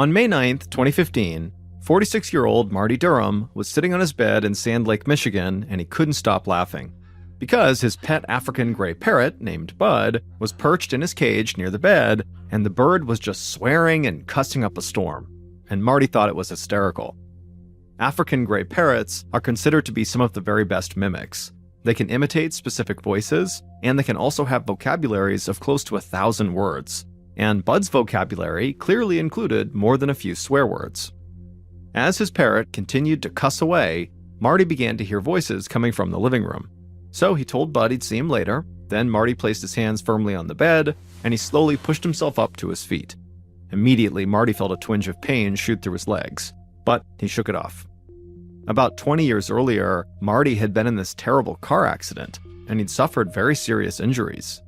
On May 9th, 2015, 46-year-old Marty Durham was sitting on his bed in Sand Lake, Michigan, and he couldn't stop laughing. Because his pet African gray parrot, named Bud, was perched in his cage near the bed, and the bird was just swearing and cussing up a storm. And Marty thought it was hysterical. African gray parrots are considered to be some of the very best mimics. They can imitate specific voices, and they can also have vocabularies of close to 1,000 words. And Bud's vocabulary clearly included more than a few swear words. As his parrot continued to cuss away, Marty began to hear voices coming from the living room. So he told Bud he'd see him later. Then Marty placed his hands firmly on the bed, and he slowly pushed himself up to his feet. Immediately, Marty felt a twinge of pain shoot through his legs, but he shook it off. About 20 years earlier, Marty had been in this terrible car accident, and he'd suffered very serious injuries.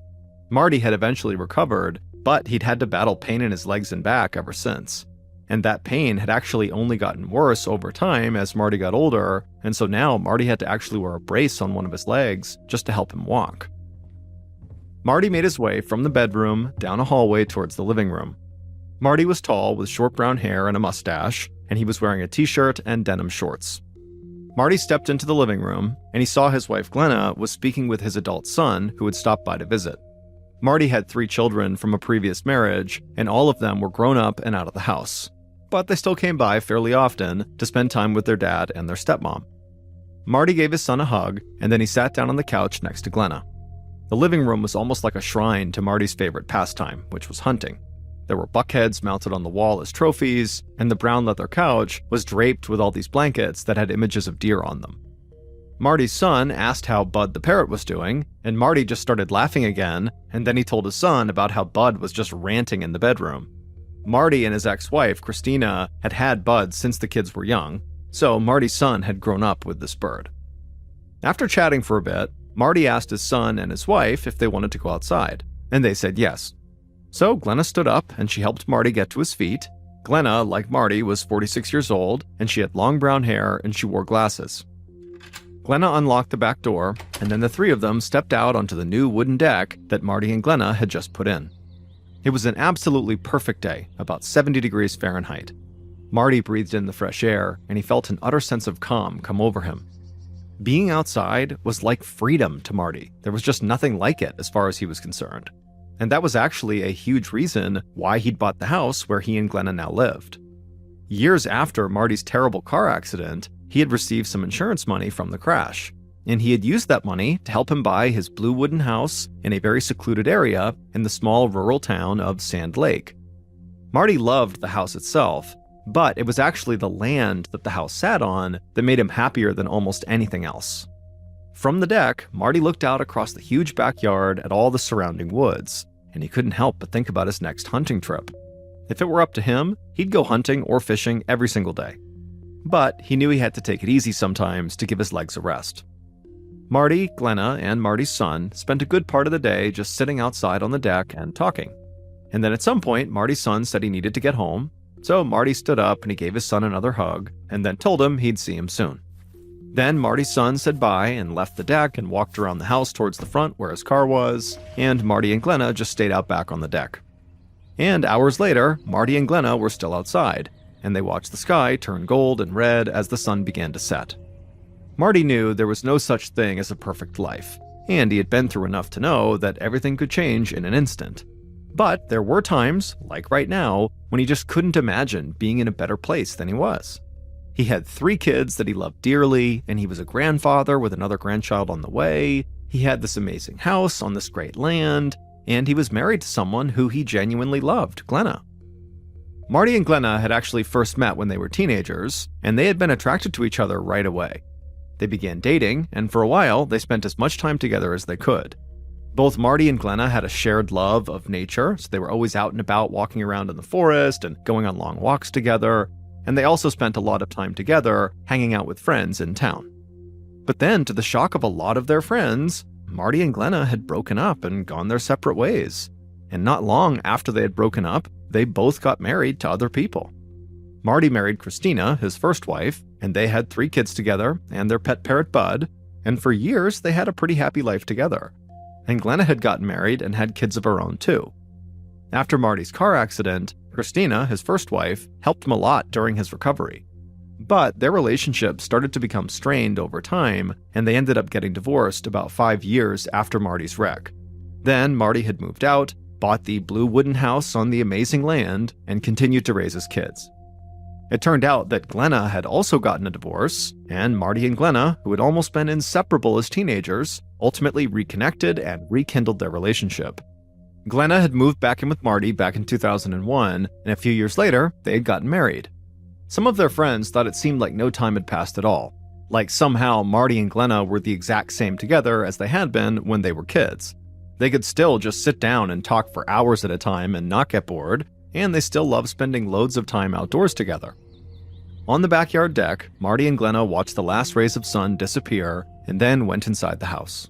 Marty had eventually recovered, but he'd had to battle pain in his legs and back ever since. And that pain had actually only gotten worse over time as Marty got older, and so now Marty had to actually wear a brace on one of his legs just to help him walk. Marty made his way from the bedroom down a hallway towards the living room. Marty was tall with short brown hair and a mustache, and he was wearing a t-shirt and denim shorts. Marty stepped into the living room, and he saw his wife Glenna was speaking with his adult son who had stopped by to visit. Marty had 3 children from a previous marriage, and all of them were grown up and out of the house. But they still came by fairly often to spend time with their dad and their stepmom. Marty gave his son a hug, and then he sat down on the couch next to Glenna. The living room was almost like a shrine to Marty's favorite pastime, which was hunting. There were buckheads mounted on the wall as trophies, and the brown leather couch was draped with all these blankets that had images of deer on them. Marty's son asked how Bud the parrot was doing, and Marty just started laughing again, and then he told his son about how Bud was just ranting in the bedroom. Marty and his ex-wife, Christina, had had Bud since the kids were young, so Marty's son had grown up with this bird. After chatting for a bit, Marty asked his son and his wife if they wanted to go outside, and they said yes. So Glenna stood up and she helped Marty get to his feet. Glenna, like Marty, was 46 years old, and she had long brown hair and she wore glasses. Glenna unlocked the back door, and then the 3 of them stepped out onto the new wooden deck that Marty and Glenna had just put in. It was an absolutely perfect day, about 70 degrees Fahrenheit. Marty breathed in the fresh air, and he felt an utter sense of calm come over him. Being outside was like freedom to Marty. There was just nothing like it as far as he was concerned. And that was actually a huge reason why he'd bought the house where he and Glenna now lived. Years after Marty's terrible car accident, he had received some insurance money from the crash, and he had used that money to help him buy his blue wooden house in a very secluded area in the small rural town of Sand Lake. Marty loved the house itself, but it was actually the land that the house sat on that made him happier than almost anything else. From the deck, Marty looked out across the huge backyard at all the surrounding woods, and he couldn't help but think about his next hunting trip. If it were up to him, he'd go hunting or fishing every single day. But he knew he had to take it easy sometimes to give his legs a rest. Marty, Glenna, and Marty's son spent a good part of the day just sitting outside on the deck and talking. And then at some point, Marty's son said he needed to get home, so Marty stood up and he gave his son another hug, and then told him he'd see him soon. Then Marty's son said bye and left the deck and walked around the house towards the front where his car was, and Marty and Glenna just stayed out back on the deck. And hours later, Marty and Glenna were still outside, and they watched the sky turn gold and red as the sun began to set. Marty knew there was no such thing as a perfect life, and he had been through enough to know that everything could change in an instant. But there were times, like right now, when he just couldn't imagine being in a better place than he was. He had 3 kids that he loved dearly, and he was a grandfather with another grandchild on the way. He had this amazing house on this great land, and he was married to someone who he genuinely loved, Glenna. Marty and Glenna had actually first met when they were teenagers, and they had been attracted to each other right away. They began dating, and for a while, they spent as much time together as they could. Both Marty and Glenna had a shared love of nature, so they were always out and about walking around in the forest and going on long walks together, and they also spent a lot of time together hanging out with friends in town. But then, to the shock of a lot of their friends, Marty and Glenna had broken up and gone their separate ways. And not long after they had broken up, they both got married to other people. Marty married Christina, his first wife, and they had 3 kids together and their pet parrot Bud, and for years they had a pretty happy life together. And Glenna had gotten married and had kids of her own too. After Marty's car accident, Christina, his first wife, helped him a lot during his recovery. But their relationship started to become strained over time, and they ended up getting divorced about 5 years after Marty's wreck. Then Marty had moved out, bought the blue wooden house on the amazing land, and continued to raise his kids. It turned out that Glenna had also gotten a divorce, and Marty and Glenna, who had almost been inseparable as teenagers, ultimately reconnected and rekindled their relationship. Glenna had moved back in with Marty back in 2001, and a few years later, they had gotten married. Some of their friends thought it seemed like no time had passed at all, like somehow Marty and Glenna were the exact same together as they had been when they were kids. They could still just sit down and talk for hours at a time and not get bored, and they still love spending loads of time outdoors together. On the backyard deck, Marty and Glenna watched the last rays of sun disappear and then went inside the house.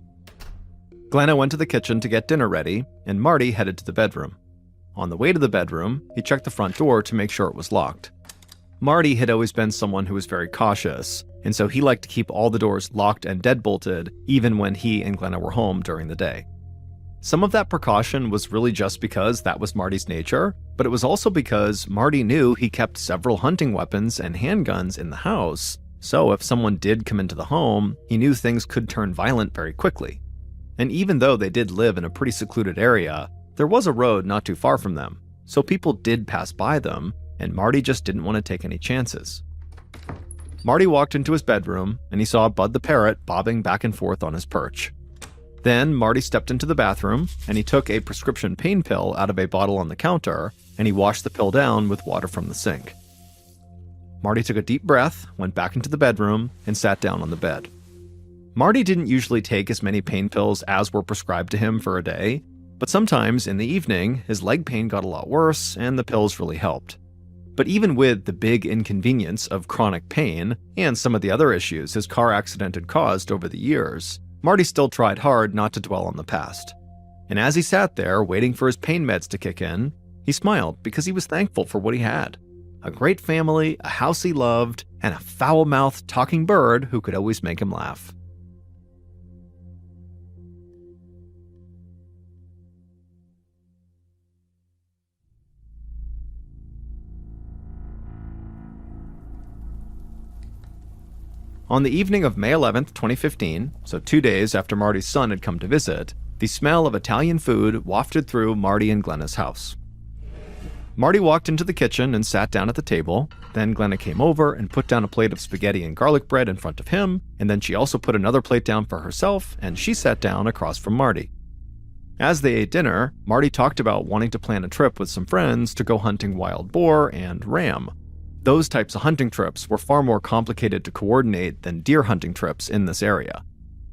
Glenna went to the kitchen to get dinner ready, and Marty headed to the bedroom. On the way to the bedroom, he checked the front door to make sure it was locked. Marty had always been someone who was very cautious, and so he liked to keep all the doors locked and deadbolted even when he and Glenna were home during the day. Some of that precaution was really just because that was Marty's nature, but it was also because Marty knew he kept several hunting weapons and handguns in the house, so if someone did come into the home, he knew things could turn violent very quickly. And even though they did live in a pretty secluded area, there was a road not too far from them, so people did pass by them, and Marty just didn't want to take any chances. Marty walked into his bedroom, and he saw Bud the parrot bobbing back and forth on his perch. Then Marty stepped into the bathroom, and he took a prescription pain pill out of a bottle on the counter, and he washed the pill down with water from the sink. Marty took a deep breath, went back into the bedroom, and sat down on the bed. Marty didn't usually take as many pain pills as were prescribed to him for a day, but sometimes in the evening, his leg pain got a lot worse, and the pills really helped. But even with the big inconvenience of chronic pain and some of the other issues his car accident had caused over the years, Marty still tried hard not to dwell on the past. And as he sat there waiting for his pain meds to kick in, he smiled because he was thankful for what he had. A great family, a house he loved, and a foul-mouthed talking bird who could always make him laugh. On the evening of May 11th, 2015, so 2 days after Marty's son had come to visit, the smell of Italian food wafted through Marty and Glenna's house. Marty walked into the kitchen and sat down at the table. Then Glenna came over and put down a plate of spaghetti and garlic bread in front of him, and then she also put another plate down for herself, and she sat down across from Marty. As they ate dinner, Marty talked about wanting to plan a trip with some friends to go hunting wild boar and ram. Those types of hunting trips were far more complicated to coordinate than deer hunting trips in this area.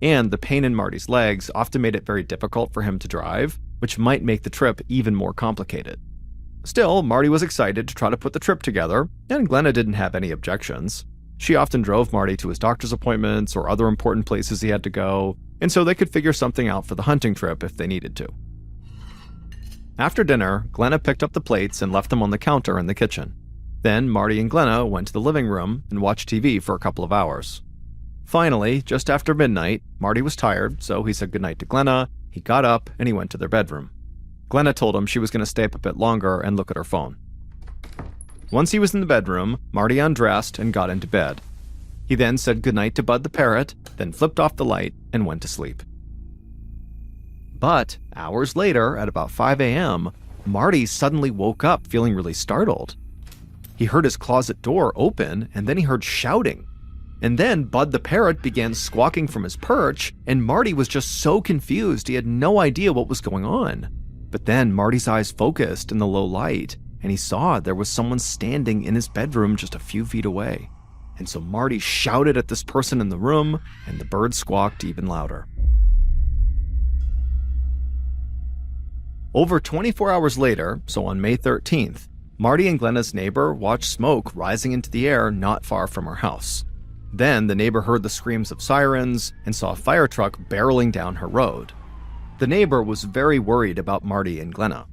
And the pain in Marty's legs often made it very difficult for him to drive, which might make the trip even more complicated. Still, Marty was excited to try to put the trip together, and Glenna didn't have any objections. She often drove Marty to his doctor's appointments or other important places he had to go, and so they could figure something out for the hunting trip if they needed to. After dinner, Glenna picked up the plates and left them on the counter in the kitchen. Then Marty and Glenna went to the living room and watched TV for a couple of hours. Finally, just after midnight, Marty was tired, so he said goodnight to Glenna, he got up, and he went to their bedroom. Glenna told him she was going to stay up a bit longer and look at her phone. Once he was in the bedroom, Marty undressed and got into bed. He then said goodnight to Bud the parrot, then flipped off the light and went to sleep. But hours later, at about 5 a.m., Marty suddenly woke up feeling really startled. He heard his closet door open, and then he heard shouting. And then Bud the parrot began squawking from his perch, and Marty was just so confused he had no idea what was going on. But then Marty's eyes focused in the low light, and he saw there was someone standing in his bedroom just a few feet away. And so Marty shouted at this person in the room, and the bird squawked even louder. Over 24 hours later, so on May 13th, Marty and Glenna's neighbor watched smoke rising into the air not far from her house. Then the neighbor heard the screams of sirens and saw a fire truck barreling down her road. The neighbor was very worried about Marty and Glenna.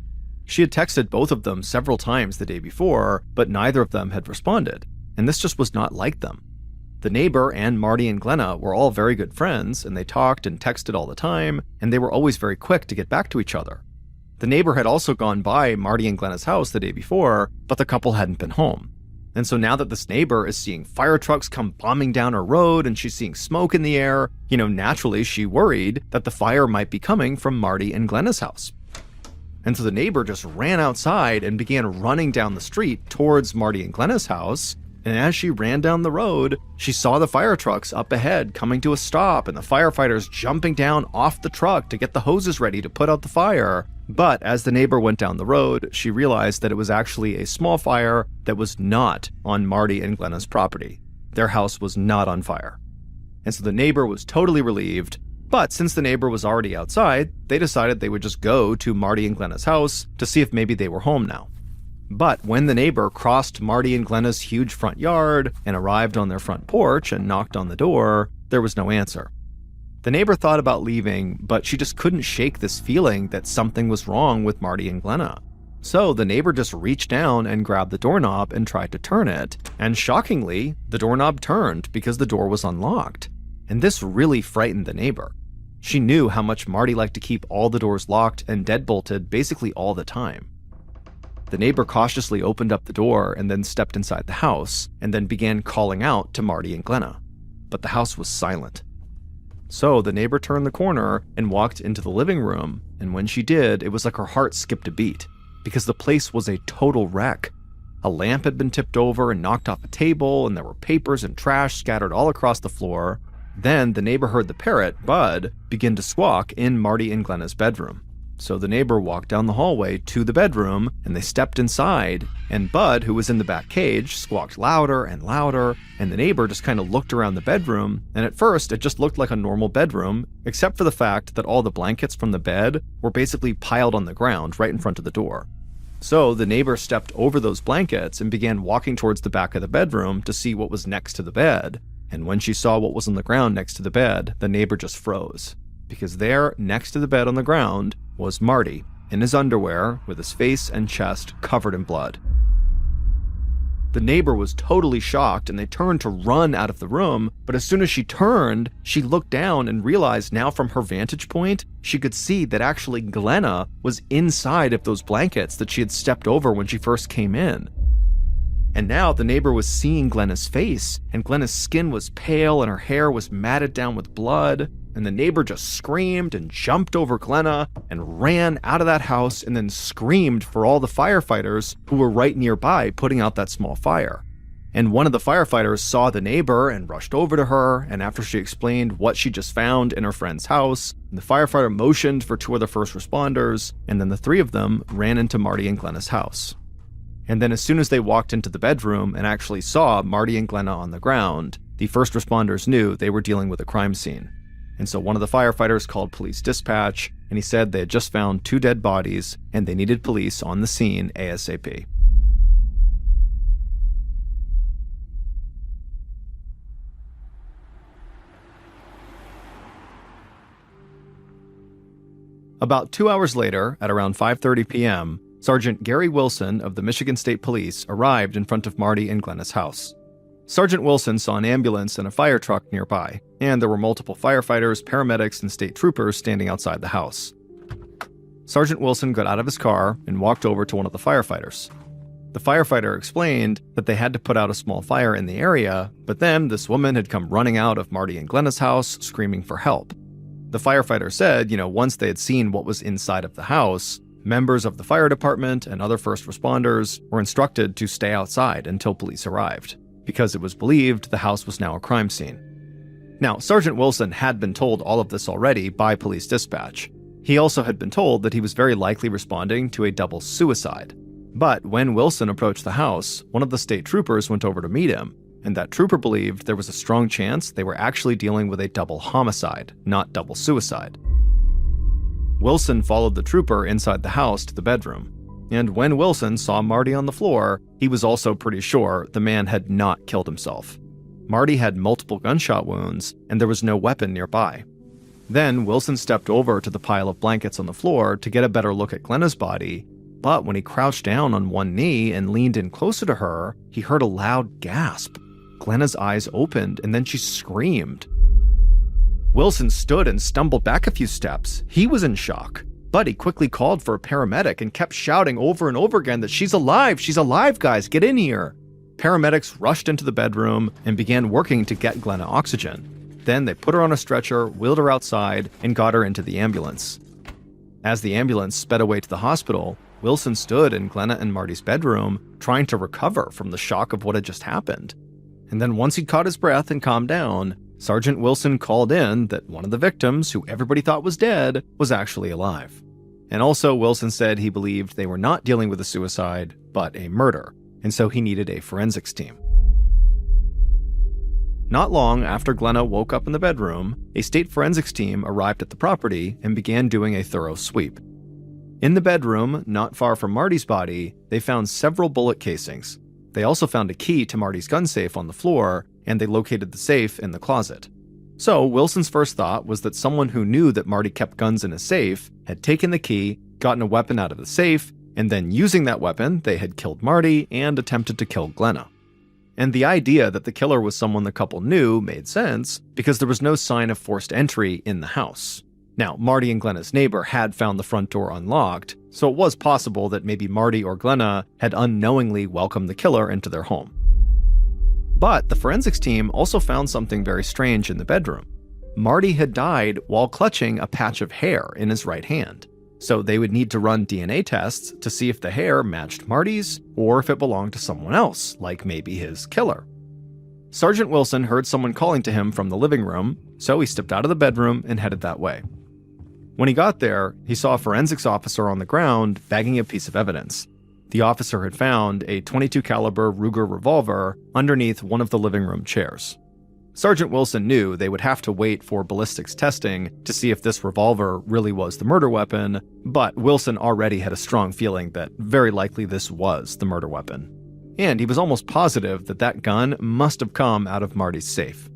She had texted both of them several times the day before, but neither of them had responded, and this just was not like them. The neighbor and Marty and Glenna were all very good friends, and they talked and texted all the time, and they were always very quick to get back to each other. The neighbor had also gone by Marty and Glenna's house the day before, but the couple hadn't been home. And so now that this neighbor is seeing fire trucks come bombing down her road and she's seeing smoke in the air, naturally she worried that the fire might be coming from Marty and Glenna's house. And so the neighbor just ran outside and began running down the street towards Marty and Glenna's house. And as she ran down the road, she saw the fire trucks up ahead coming to a stop and the firefighters jumping down off the truck to get the hoses ready to put out the fire. But as the neighbor went down the road, she realized that it was actually a small fire that was not on Marty and Glenna's property. Their house was not on fire. And so the neighbor was totally relieved, but since the neighbor was already outside, they decided they would just go to Marty and Glenna's house to see if maybe they were home now. But when the neighbor crossed Marty and Glenna's huge front yard and arrived on their front porch and knocked on the door, there was no answer. The neighbor thought about leaving, but she just couldn't shake this feeling that something was wrong with Marty and Glenna. So the neighbor just reached down and grabbed the doorknob and tried to turn it, and shockingly, the doorknob turned because the door was unlocked. And this really frightened the neighbor. She knew how much Marty liked to keep all the doors locked and deadbolted basically all the time. The neighbor cautiously opened up the door and then stepped inside the house, and then began calling out to Marty and Glenna. But the house was silent. So the neighbor turned the corner and walked into the living room, and when she did, it was like her heart skipped a beat, because the place was a total wreck. A lamp had been tipped over and knocked off a table, and there were papers and trash scattered all across the floor. Then the neighbor heard the parrot, Bud, begin to squawk in Marty and Glenna's bedroom. So the neighbor walked down the hallway to the bedroom, and they stepped inside, and Bud, who was in the back cage, squawked louder and louder, and the neighbor just kind of looked around the bedroom, and at first it just looked like a normal bedroom, except for the fact that all the blankets from the bed were basically piled on the ground right in front of the door. So the neighbor stepped over those blankets and began walking towards the back of the bedroom to see what was next to the bed, and when she saw what was on the ground next to the bed, the neighbor just froze. Because there, next to the bed on the ground, was Marty, in his underwear, with his face and chest covered in blood. The neighbor was totally shocked, and they turned to run out of the room, but as soon as she turned, she looked down and realized now from her vantage point, she could see that actually Glenna was inside of those blankets that she had stepped over when she first came in. And now the neighbor was seeing Glenna's face, and Glenna's skin was pale and her hair was matted down with blood. And the neighbor just screamed and jumped over Glenna and ran out of that house and then screamed for all the firefighters who were right nearby putting out that small fire. And one of the firefighters saw the neighbor and rushed over to her, and after she explained what she just found in her friend's house, the firefighter motioned for two of the first responders, and then the three of them ran into Marty and Glenna's house. And then as soon as they walked into the bedroom and actually saw Marty and Glenna on the ground, the first responders knew they were dealing with a crime scene. And so one of the firefighters called police dispatch, and he said they had just found two dead bodies and they needed police on the scene ASAP. About 2 hours later, at around 5:30 p.m., Sergeant Gary Wilson of the Michigan State Police arrived in front of Marty and Glenna's house. Sergeant Wilson saw an ambulance and a fire truck nearby, and there were multiple firefighters, paramedics, and state troopers standing outside the house. Sergeant Wilson got out of his car and walked over to one of the firefighters. The firefighter explained that they had to put out a small fire in the area, but then this woman had come running out of Marty and Glenna's house screaming for help. The firefighter said, once they had seen what was inside of the house, members of the fire department and other first responders were instructed to stay outside until police arrived, because it was believed the house was now a crime scene. Now, Sergeant Wilson had been told all of this already by police dispatch. He also had been told that he was very likely responding to a double suicide. But when Wilson approached the house, one of the state troopers went over to meet him, and that trooper believed there was a strong chance they were actually dealing with a double homicide, not double suicide. Wilson followed the trooper inside the house to the bedroom. And when Wilson saw Marty on the floor, he was also pretty sure the man had not killed himself. Marty had multiple gunshot wounds, and there was no weapon nearby. Then Wilson stepped over to the pile of blankets on the floor to get a better look at Glenna's body, but when he crouched down on one knee and leaned in closer to her, he heard a loud gasp. Glenna's eyes opened, and then she screamed. Wilson stood and stumbled back a few steps. He was in shock. But he quickly called for a paramedic and kept shouting over and over again that she's alive, guys, get in here. Paramedics rushed into the bedroom and began working to get Glenna oxygen. Then they put her on a stretcher, wheeled her outside, and got her into the ambulance. As the ambulance sped away to the hospital, Wilson stood in Glenna and Marty's bedroom, trying to recover from the shock of what had just happened. And then once he'd caught his breath and calmed down, Sergeant Wilson called in that one of the victims, who everybody thought was dead, was actually alive. And also, Wilson said he believed they were not dealing with a suicide, but a murder, and so he needed a forensics team. Not long after Glenna woke up in the bedroom, a state forensics team arrived at the property and began doing a thorough sweep. In the bedroom, not far from Marty's body, they found several bullet casings. They also found a key to Marty's gun safe on the floor, and they located the safe in the closet. So Wilson's first thought was that someone who knew that Marty kept guns in his safe had taken the key, gotten a weapon out of the safe, and then using that weapon, they had killed Marty and attempted to kill Glenna. And the idea that the killer was someone the couple knew made sense because there was no sign of forced entry in the house. Now, Marty and Glenna's neighbor had found the front door unlocked, so it was possible that maybe Marty or Glenna had unknowingly welcomed the killer into their home. But the forensics team also found something very strange in the bedroom. Marty had died while clutching a patch of hair in his right hand, so they would need to run DNA tests to see if the hair matched Marty's or if it belonged to someone else, like maybe his killer. Sergeant Wilson heard someone calling to him from the living room, so he stepped out of the bedroom and headed that way. When he got there, he saw a forensics officer on the ground bagging a piece of evidence. The officer had found a .22 caliber Ruger revolver underneath one of the living room chairs. Sergeant Wilson knew they would have to wait for ballistics testing to see if this revolver really was the murder weapon, but Wilson already had a strong feeling that very likely this was the murder weapon. And he was almost positive that that gun must have come out of Marty's safe.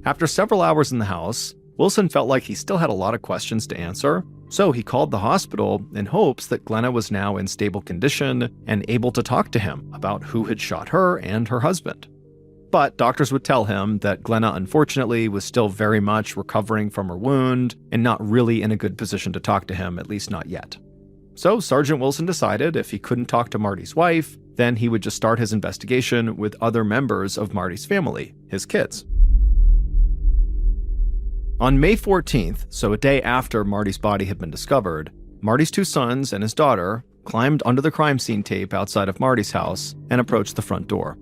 After several hours in the house, Wilson felt like he still had a lot of questions to answer, so he called the hospital in hopes that Glenna was now in stable condition and able to talk to him about who had shot her and her husband. But doctors would tell him that Glenna unfortunately was still very much recovering from her wound and not really in a good position to talk to him, at least not yet. So Sergeant Wilson decided if he couldn't talk to Marty's wife, then he would just start his investigation with other members of Marty's family, his kids. On May 14th, so a day after Marty's body had been discovered, Marty's two sons and his daughter climbed under the crime scene tape outside of Marty's house and approached the front door.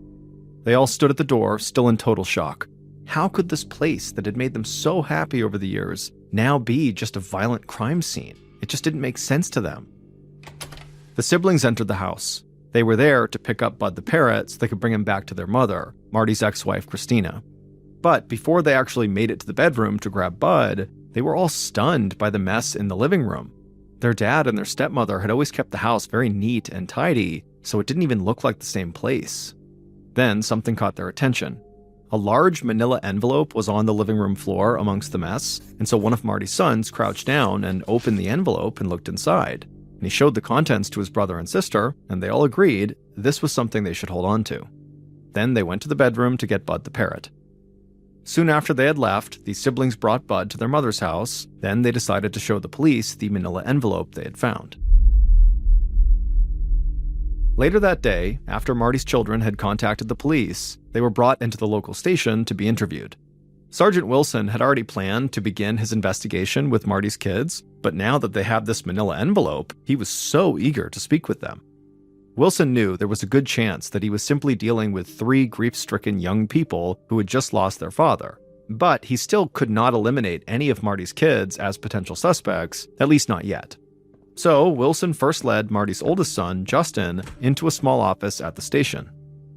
They all stood at the door, still in total shock. How could this place that had made them so happy over the years now be just a violent crime scene? It just didn't make sense to them. The siblings entered the house. They were there to pick up Bud the parrot so they could bring him back to their mother, Marty's ex-wife, Christina. But before they actually made it to the bedroom to grab Bud, they were all stunned by the mess in the living room. Their dad and their stepmother had always kept the house very neat and tidy, so it didn't even look like the same place. Then something caught their attention. A large manila envelope was on the living room floor amongst the mess, and so one of Marty's sons crouched down and opened the envelope and looked inside. And he showed the contents to his brother and sister, and they all agreed this was something they should hold on to. Then they went to the bedroom to get Bud the parrot. Soon after they had left, the siblings brought Bud to their mother's house. Then they decided to show the police the manila envelope they had found. Later that day, after Marty's children had contacted the police, they were brought into the local station to be interviewed. Sergeant Wilson had already planned to begin his investigation with Marty's kids, but now that they had this manila envelope, he was so eager to speak with them. Wilson knew there was a good chance that he was simply dealing with three grief-stricken young people who had just lost their father, but he still could not eliminate any of Marty's kids as potential suspects, at least not yet. So Wilson first led Marty's oldest son, Justin, into a small office at the station.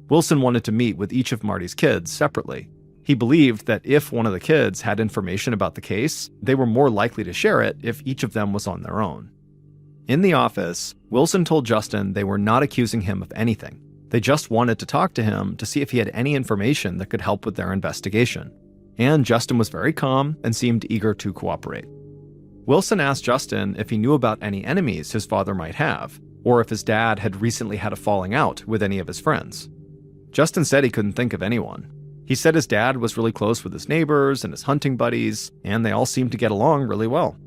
Wilson wanted to meet with each of Marty's kids separately. He believed that if one of the kids had information about the case, they were more likely to share it if each of them was on their own. In the office, Wilson told Justin they were not accusing him of anything. They just wanted to talk to him to see if he had any information that could help with their investigation. And Justin was very calm and seemed eager to cooperate. Wilson asked Justin if he knew about any enemies his father might have, or if his dad had recently had a falling out with any of his friends. Justin said he couldn't think of anyone. He said his dad was really close with his neighbors and his hunting buddies, and they all seemed to get along really well.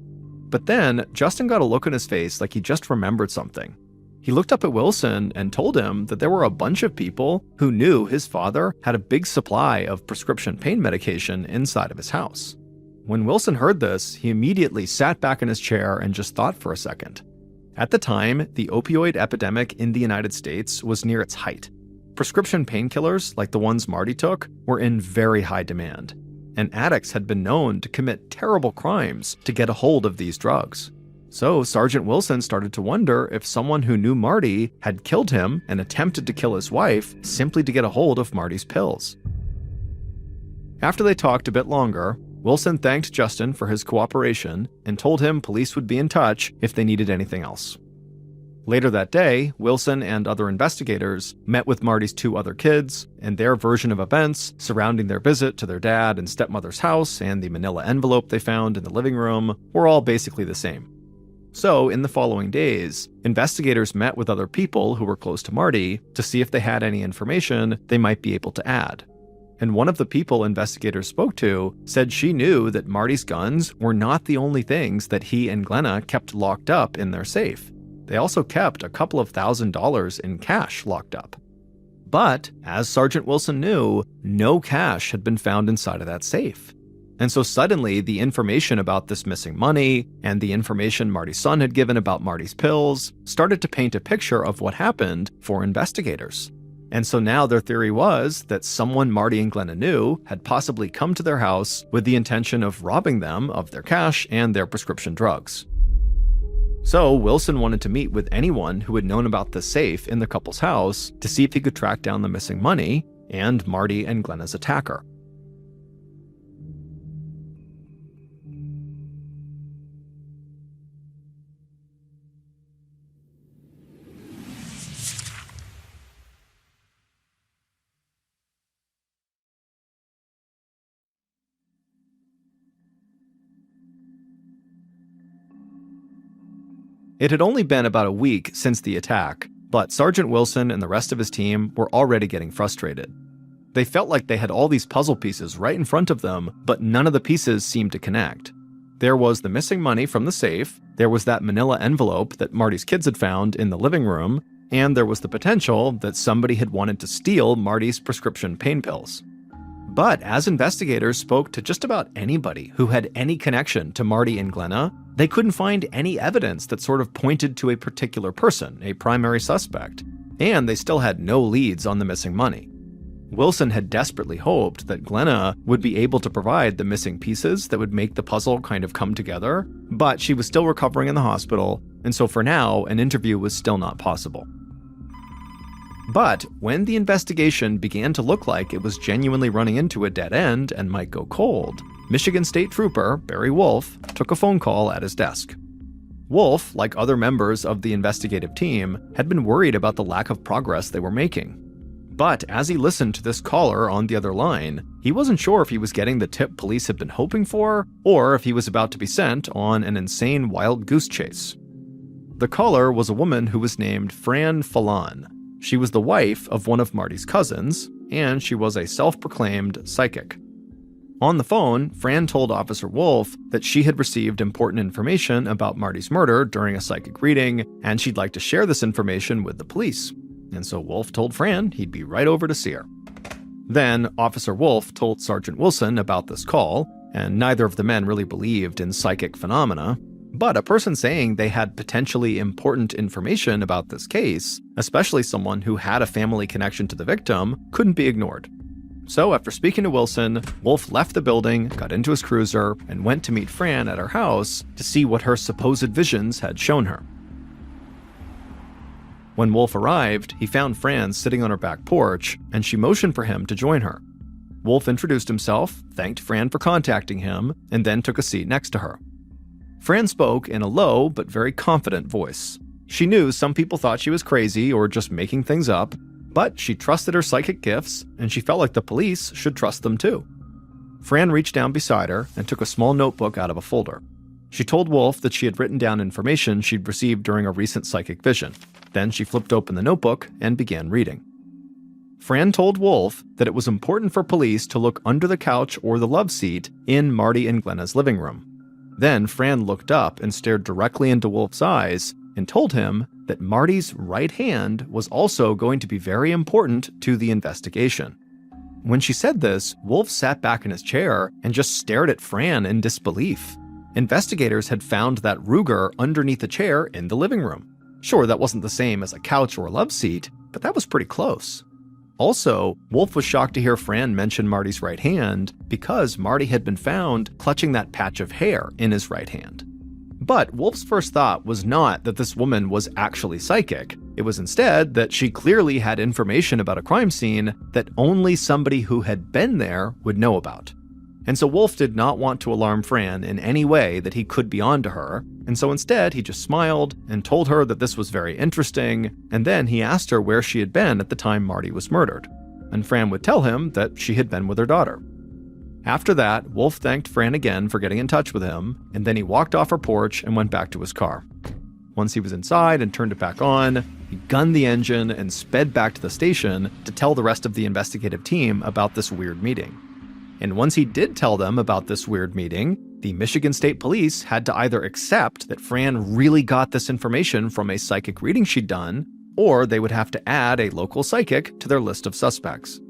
But then, Justin got a look on his face like he just remembered something. He looked up at Wilson and told him that there were a bunch of people who knew his father had a big supply of prescription pain medication inside of his house. When Wilson heard this, he immediately sat back in his chair and just thought for a second. At the time, the opioid epidemic in the United States was near its height. Prescription painkillers, like the ones Marty took, were in very high demand, and addicts had been known to commit terrible crimes to get a hold of these drugs. So Sergeant Wilson started to wonder if someone who knew Marty had killed him and attempted to kill his wife simply to get a hold of Marty's pills. After they talked a bit longer, Wilson thanked Justin for his cooperation and told him police would be in touch if they needed anything else. Later that day, Wilson and other investigators met with Marty's 2 other kids, and their version of events surrounding their visit to their dad and stepmother's house and the manila envelope they found in the living room were all basically the same. So, in the following days, investigators met with other people who were close to Marty to see if they had any information they might be able to add. And one of the people investigators spoke to said she knew that Marty's guns were not the only things that he and Glenna kept locked up in their safe. They also kept a couple of $1,000s in cash locked up. But, as Sergeant Wilson knew, no cash had been found inside of that safe. And so suddenly, the information about this missing money and the information Marty's son had given about Marty's pills started to paint a picture of what happened for investigators. And so now their theory was that someone Marty and Glenna knew had possibly come to their house with the intention of robbing them of their cash and their prescription drugs. So Wilson wanted to meet with anyone who had known about the safe in the couple's house to see if he could track down the missing money and Marty and Glenna's attacker. It had only been about a week since the attack, but Sergeant Wilson and the rest of his team were already getting frustrated. They felt like they had all these puzzle pieces right in front of them, but none of the pieces seemed to connect. There was the missing money from the safe, there was that manila envelope that Marty's kids had found in the living room, and there was the potential that somebody had wanted to steal Marty's prescription pain pills. But as investigators spoke to just about anybody who had any connection to Marty and Glenna, they couldn't find any evidence that sort of pointed to a particular person, a primary suspect, and they still had no leads on the missing money. Wilson had desperately hoped that Glenna would be able to provide the missing pieces that would make the puzzle kind of come together, but she was still recovering in the hospital, and so for now, an interview was still not possible. But when the investigation began to look like it was genuinely running into a dead end and might go cold, Michigan State Trooper Barry Wolf took a phone call at his desk. Wolf, like other members of the investigative team, had been worried about the lack of progress they were making. But as he listened to this caller on the other line, he wasn't sure if he was getting the tip police had been hoping for, or if he was about to be sent on an insane wild goose chase. The caller was a woman who was named Fran Falon. She was the wife of one of Marty's cousins, and she was a self-proclaimed psychic. On the phone, Fran told Officer Wolf that she had received important information about Marty's murder during a psychic reading, and she'd like to share this information with the police. And so Wolf told Fran he'd be right over to see her. Then, Officer Wolf told Sergeant Wilson about this call, and neither of the men really believed in psychic phenomena, but a person saying they had potentially important information about this case, especially someone who had a family connection to the victim, couldn't be ignored. So after speaking to Wilson, Wolf left the building, got into his cruiser, and went to meet Fran at her house to see what her supposed visions had shown her. When Wolf arrived, he found Fran sitting on her back porch, and she motioned for him to join her. Wolf introduced himself, thanked Fran for contacting him, and then took a seat next to her. Fran spoke in a low but very confident voice. She knew some people thought she was crazy or just making things up, but she trusted her psychic gifts, and she felt like the police should trust them too. Fran reached down beside her and took a small notebook out of a folder. She told Wolf that she had written down information she'd received during a recent psychic vision. Then she flipped open the notebook and began reading. Fran told Wolf that it was important for police to look under the couch or the love seat in Marty and Glenna's living room. Then Fran looked up and stared directly into Wolf's eyes and told him that Marty's right hand was also going to be very important to the investigation. When she said this, Wolf sat back in his chair and just stared at Fran in disbelief. Investigators had found that Ruger underneath a chair in the living room. Sure, that wasn't the same as a couch or a love seat, but that was pretty close. Also, Wolf was shocked to hear Fran mention Marty's right hand because Marty had been found clutching that patch of hair in his right hand. But Wolf's first thought was not that this woman was actually psychic. It was instead that she clearly had information about a crime scene that only somebody who had been there would know about. And so Wolf did not want to alarm Fran in any way that he could be onto her, and so instead he just smiled and told her that this was very interesting, and then he asked her where she had been at the time Marty was murdered. And Fran would tell him that she had been with her daughter. After that, Wolf thanked Fran again for getting in touch with him, and then he walked off her porch and went back to his car. Once he was inside and turned it back on, he gunned the engine and sped back to the station to tell the rest of the investigative team about this weird meeting. And once he did tell them about this weird meeting, the Michigan State Police had to either accept that Fran really got this information from a psychic reading she'd done, or they would have to add a local psychic to their list of suspects.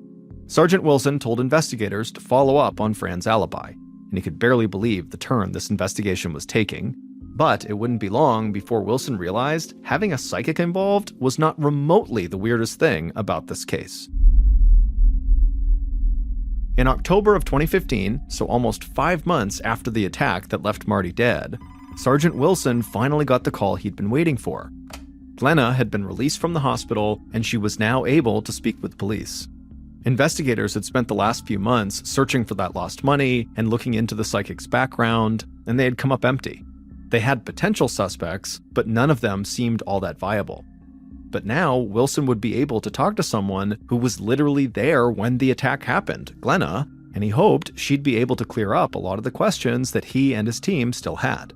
Sergeant Wilson told investigators to follow up on Fran's alibi, and he could barely believe the turn this investigation was taking. But it wouldn't be long before Wilson realized having a psychic involved was not remotely the weirdest thing about this case. In October of 2015, so almost 5 months after the attack that left Marty dead, Sergeant Wilson finally got the call he'd been waiting for. Glenna had been released from the hospital, and she was now able to speak with police. Investigators had spent the last few months searching for that lost money and looking into the psychic's background, and they had come up empty. They had potential suspects, but none of them seemed all that viable. But now, Wilson would be able to talk to someone who was literally there when the attack happened, Glenna, and he hoped she'd be able to clear up a lot of the questions that he and his team still had.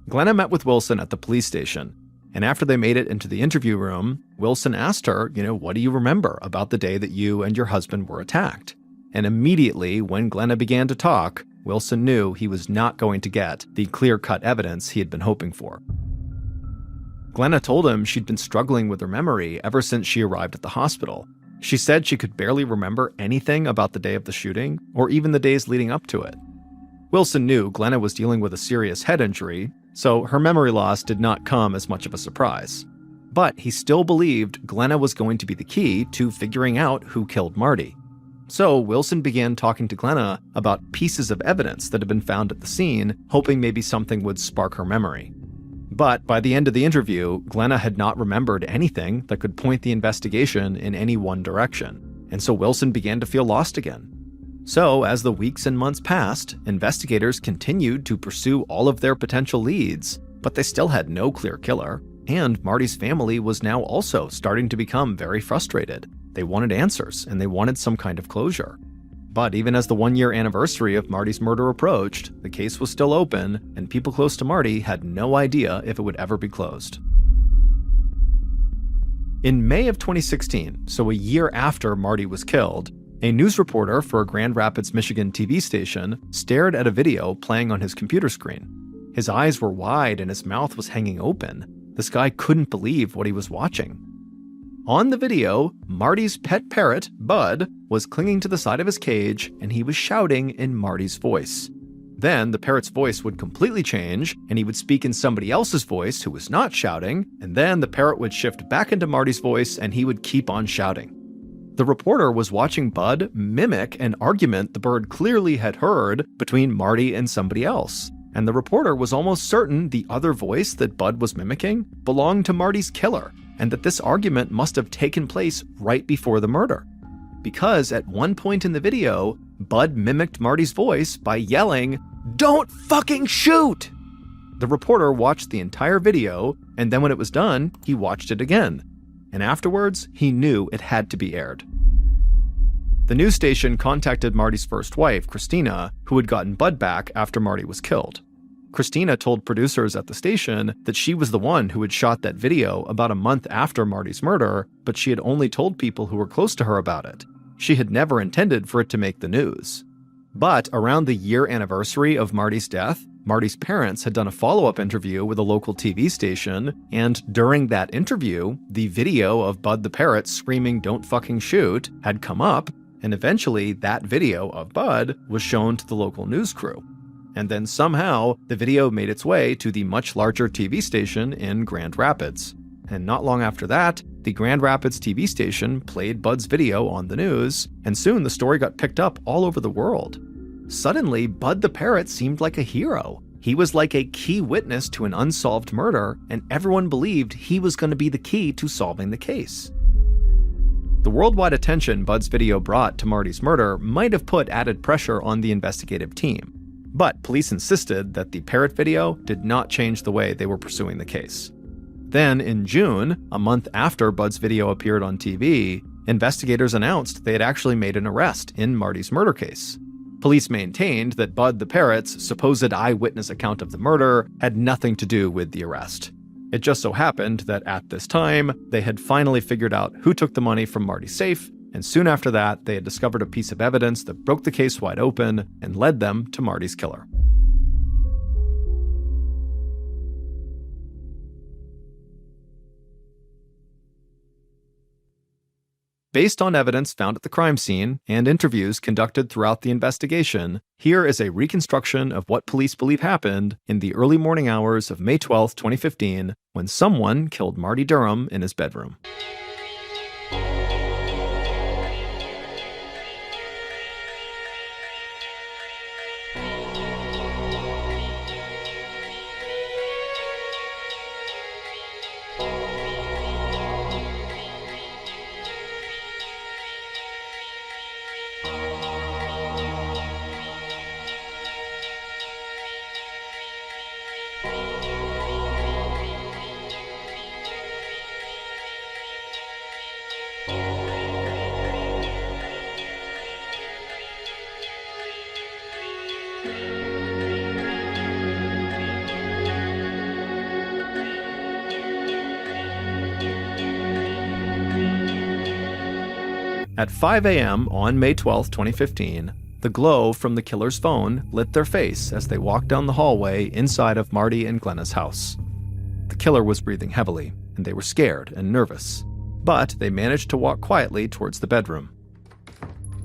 Glenna met with Wilson at the police station, and after they made it into the interview room, Wilson asked her, what do you remember about the day that you and your husband were attacked? And immediately, when Glenna began to talk, Wilson knew he was not going to get the clear-cut evidence he had been hoping for. Glenna told him she'd been struggling with her memory ever since she arrived at the hospital. She said she could barely remember anything about the day of the shooting, or even the days leading up to it. Wilson knew Glenna was dealing with a serious head injury, so her memory loss did not come as much of a surprise. But he still believed Glenna was going to be the key to figuring out who killed Marty. So Wilson began talking to Glenna about pieces of evidence that had been found at the scene, hoping maybe something would spark her memory. But by the end of the interview, Glenna had not remembered anything that could point the investigation in any one direction, and so Wilson began to feel lost again. So, as the weeks and months passed, investigators continued to pursue all of their potential leads, but they still had no clear killer, and Marty's family was now also starting to become very frustrated. They wanted answers, and they wanted some kind of closure. But even as the 1-year anniversary of Marty's murder approached, the case was still open, and people close to Marty had no idea if it would ever be closed. In May of 2016, so a year after Marty was killed, a news reporter for a Grand Rapids, Michigan TV station stared at a video playing on his computer screen. His eyes were wide and his mouth was hanging open. This guy couldn't believe what he was watching. On the video, Marty's pet parrot, Bud, was clinging to the side of his cage, and he was shouting in Marty's voice. Then the parrot's voice would completely change, and he would speak in somebody else's voice who was not shouting, and then the parrot would shift back into Marty's voice, and he would keep on shouting. The reporter was watching Bud mimic an argument the bird clearly had heard between Marty and somebody else, and the reporter was almost certain the other voice that Bud was mimicking belonged to Marty's killer, and that this argument must have taken place right before the murder. Because at one point in the video, Bud mimicked Marty's voice by yelling, "Don't fucking shoot!" The reporter watched the entire video, and then when it was done, he watched it again. And afterwards, he knew it had to be aired. The news station contacted Marty's first wife, Christina, who had gotten Bud back after Marty was killed. Christina told producers at the station that she was the one who had shot that video about a month after Marty's murder, but she had only told people who were close to her about it. She had never intended for it to make the news. But around the year anniversary of Marty's death, Marty's parents had done a follow-up interview with a local TV station, and during that interview, the video of Bud the Parrot screaming "Don't fucking shoot" had come up, and eventually that video of Bud was shown to the local news crew. And then somehow, the video made its way to the much larger TV station in Grand Rapids. And not long after that, the Grand Rapids TV station played Bud's video on the news, and soon the story got picked up all over the world. Suddenly, Bud the Parrot seemed like a hero. He was like a key witness to an unsolved murder, and everyone believed he was going to be the key to solving the case. The worldwide attention Bud's video brought to Marty's murder might have put added pressure on the investigative team, but police insisted that the Parrot video did not change the way they were pursuing the case. Then, in June, a month after Bud's video appeared on TV, investigators announced they had actually made an arrest in Marty's murder case. Police maintained that Bud the Parrot's supposed eyewitness account of the murder had nothing to do with the arrest. It just so happened that at this time, they had finally figured out who took the money from Marty's safe, and soon after that, they had discovered a piece of evidence that broke the case wide open and led them to Marty's killer. Based on evidence found at the crime scene and interviews conducted throughout the investigation, here is a reconstruction of what police believe happened in the early morning hours of May 12, 2015, when someone killed Marty Durham in his bedroom. At 5 a.m. on May 12, 2015, the glow from the killer's phone lit their face as they walked down the hallway inside of Marty and Glenna's house. The killer was breathing heavily, and they were scared and nervous, but they managed to walk quietly towards the bedroom.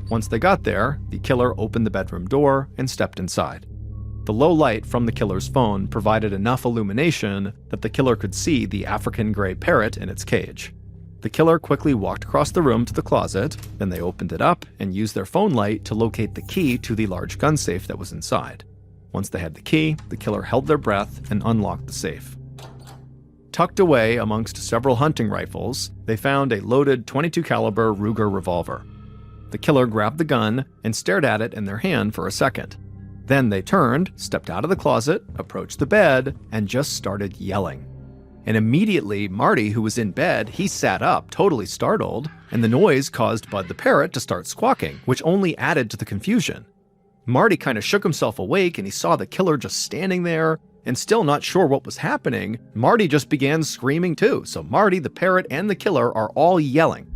Once they got there, the killer opened the bedroom door and stepped inside. The low light from the killer's phone provided enough illumination that the killer could see the African gray parrot in its cage. The killer quickly walked across the room to the closet, then they opened it up and used their phone light to locate the key to the large gun safe that was inside. Once they had the key, the killer held their breath and unlocked the safe. Tucked away amongst several hunting rifles, they found a loaded .22 caliber Ruger revolver. The killer grabbed the gun and stared at it in their hand for a second. Then they turned, stepped out of the closet, approached the bed, and just started yelling. And immediately, Marty, who was in bed, he sat up, totally startled, and the noise caused Bud the Parrot to start squawking, which only added to the confusion. Marty kind of shook himself awake and he saw the killer just standing there, and still not sure what was happening, Marty just began screaming too, so Marty, the parrot, and the killer are all yelling.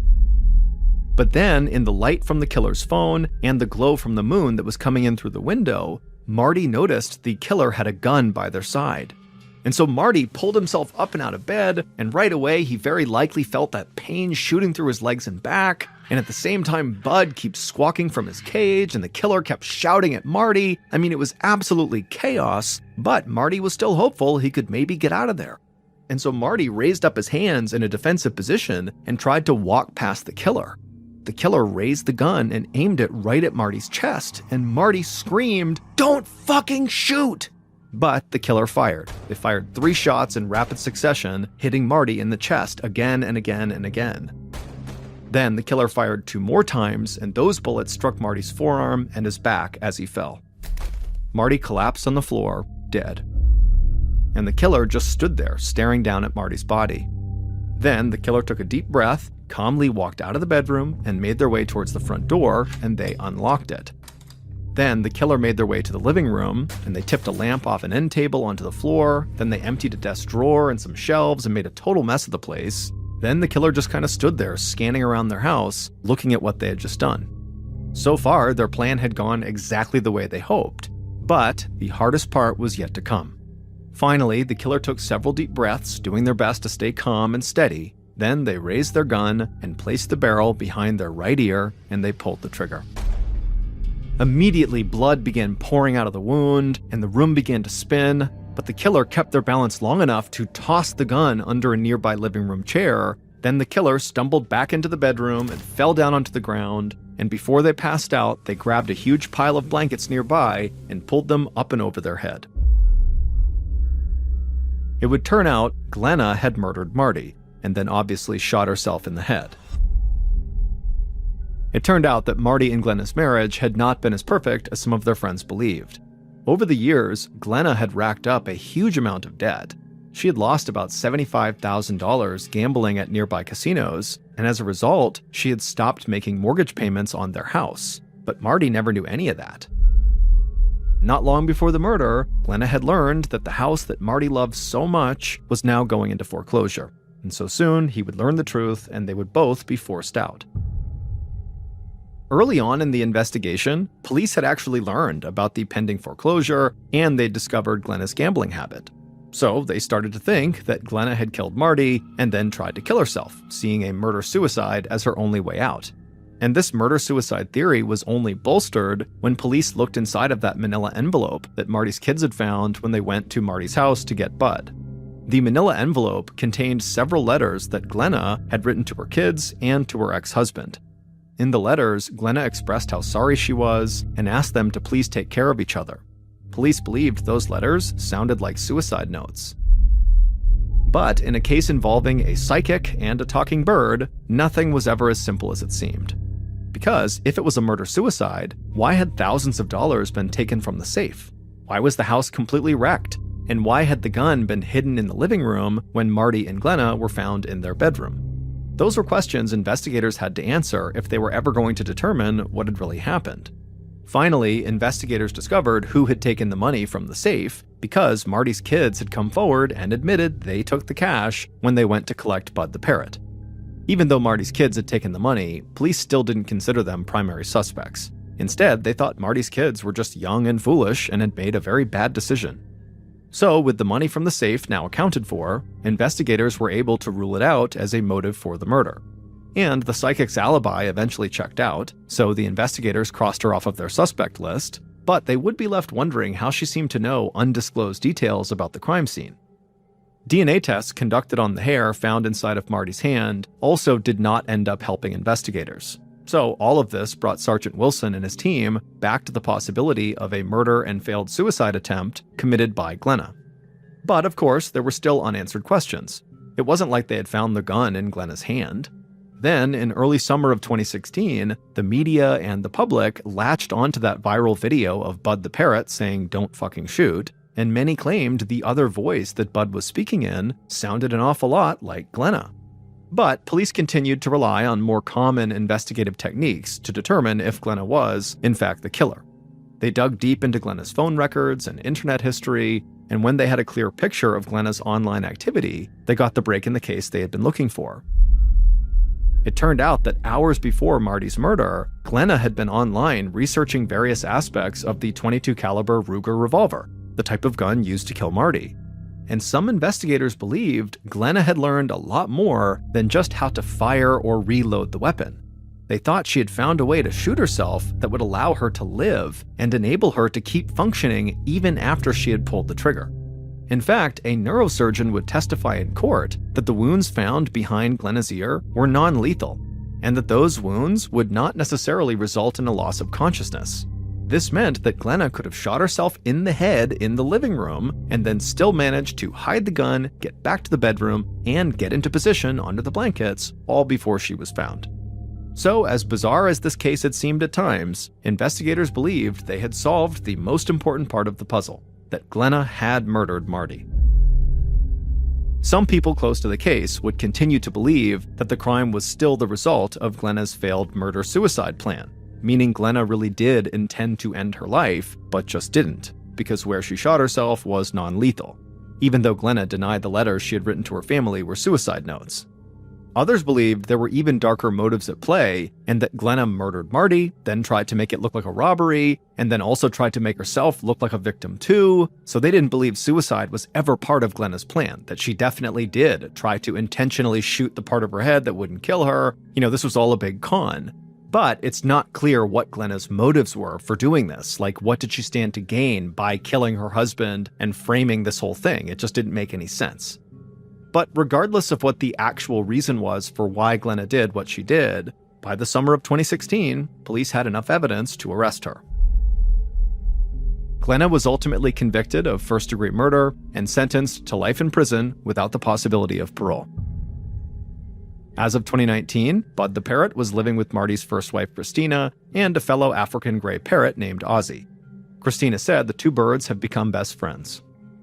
But then, in the light from the killer's phone and the glow from the moon that was coming in through the window, Marty noticed the killer had a gun by their side. And so Marty pulled himself up and out of bed, and right away he very likely felt that pain shooting through his legs and back, and at the same time Bud keeps squawking from his cage, and the killer kept shouting at Marty. I mean, it was absolutely chaos, but Marty was still hopeful he could maybe get out of there. And so Marty raised up his hands in a defensive position and tried to walk past the killer. The killer raised the gun and aimed it right at Marty's chest, and Marty screamed, "Don't fucking shoot!" But the killer fired. They fired 3 shots in rapid succession, hitting Marty in the chest again and again and again. Then the killer fired 2 more times, and those bullets struck Marty's forearm and his back as he fell. Marty collapsed on the floor, dead. And the killer just stood there, staring down at Marty's body. Then the killer took a deep breath, calmly walked out of the bedroom, and made their way towards the front door, and they unlocked it. Then the killer made their way to the living room, and they tipped a lamp off an end table onto the floor. Then they emptied a desk drawer and some shelves and made a total mess of the place. Then the killer just kind of stood there, scanning around their house, looking at what they had just done. So far, their plan had gone exactly the way they hoped, but the hardest part was yet to come. Finally, the killer took several deep breaths, doing their best to stay calm and steady. Then they raised their gun and placed the barrel behind their right ear, and they pulled the trigger. Immediately, blood began pouring out of the wound, and the room began to spin, but the killer kept their balance long enough to toss the gun under a nearby living room chair. Then the killer stumbled back into the bedroom and fell down onto the ground, and before they passed out, they grabbed a huge pile of blankets nearby and pulled them up and over their head. It would turn out Glenna had murdered Marty, and then obviously shot herself in the head. It turned out that Marty and Glenna's marriage had not been as perfect as some of their friends believed. Over the years, Glenna had racked up a huge amount of debt. She had lost about $75,000 gambling at nearby casinos, and as a result, she had stopped making mortgage payments on their house. But Marty never knew any of that. Not long before the murder, Glenna had learned that the house that Marty loved so much was now going into foreclosure, and so soon he would learn the truth and they would both be forced out. Early on in the investigation, police had actually learned about the pending foreclosure, and they discovered Glenna's gambling habit. So they started to think that Glenna had killed Marty and then tried to kill herself, seeing a murder-suicide as her only way out. And this murder-suicide theory was only bolstered when police looked inside of that manila envelope that Marty's kids had found when they went to Marty's house to get Bud. The manila envelope contained several letters that Glenna had written to her kids and to her ex-husband. In the letters, Glenna expressed how sorry she was and asked them to please take care of each other. Police believed those letters sounded like suicide notes. But in a case involving a psychic and a talking bird, nothing was ever as simple as it seemed. Because if it was a murder-suicide, why had thousands of dollars been taken from the safe? Why was the house completely wrecked? And why had the gun been hidden in the living room when Marty and Glenna were found in their bedroom? Those were questions investigators had to answer if they were ever going to determine what had really happened. Finally, investigators discovered who had taken the money from the safe because Marty's kids had come forward and admitted they took the cash when they went to collect Bud the parrot. Even though Marty's kids had taken the money, police still didn't consider them primary suspects. Instead, they thought Marty's kids were just young and foolish and had made a very bad decision. So, with the money from the safe now accounted for, investigators were able to rule it out as a motive for the murder. And the psychic's alibi eventually checked out, so the investigators crossed her off of their suspect list, but they would be left wondering how she seemed to know undisclosed details about the crime scene. DNA tests conducted on the hair found inside of Marty's hand also did not end up helping investigators. So all of this brought Sergeant Wilson and his team back to the possibility of a murder and failed suicide attempt committed by Glenna. But of course, there were still unanswered questions. It wasn't like they had found the gun in Glenna's hand. Then, in early summer of 2016, the media and the public latched onto that viral video of Bud the parrot saying, "Don't fucking shoot," and many claimed the other voice that Bud was speaking in sounded an awful lot like Glenna. But police continued to rely on more common investigative techniques to determine if Glenna was, in fact, the killer. They dug deep into Glenna's phone records and internet history, and when they had a clear picture of Glenna's online activity, they got the break in the case they had been looking for. It turned out that hours before Marty's murder, Glenna had been online researching various aspects of the .22 caliber Ruger revolver, the type of gun used to kill Marty. And some investigators believed Glenna had learned a lot more than just how to fire or reload the weapon. They thought she had found a way to shoot herself that would allow her to live and enable her to keep functioning even after she had pulled the trigger. In fact, a neurosurgeon would testify in court that the wounds found behind Glenna's ear were non-lethal, and that those wounds would not necessarily result in a loss of consciousness. This meant that Glenna could have shot herself in the head in the living room and then still managed to hide the gun, get back to the bedroom, and get into position under the blankets, all before she was found. So, as bizarre as this case had seemed at times, investigators believed they had solved the most important part of the puzzle, that Glenna had murdered Marty. Some people close to the case would continue to believe that the crime was still the result of Glenna's failed murder-suicide plan, meaning Glenna really did intend to end her life, but just didn't, because where she shot herself was non-lethal, even though Glenna denied the letters she had written to her family were suicide notes. Others believed there were even darker motives at play, and that Glenna murdered Marty, then tried to make it look like a robbery, and then also tried to make herself look like a victim too. So they didn't believe suicide was ever part of Glenna's plan, that she definitely did try to intentionally shoot the part of her head that wouldn't kill her. This was all a big con. But it's not clear what Glenna's motives were for doing this. Like, what did she stand to gain by killing her husband and framing this whole thing? It just didn't make any sense. But regardless of what the actual reason was for why Glenna did what she did, by the summer of 2016, police had enough evidence to arrest her. Glenna was ultimately convicted of first-degree murder and sentenced to life in prison without the possibility of parole. As of 2019, Bud the parrot was living with Marty's first wife, Christina, and a fellow African gray parrot named Ozzy. Christina said the two birds have become best friends.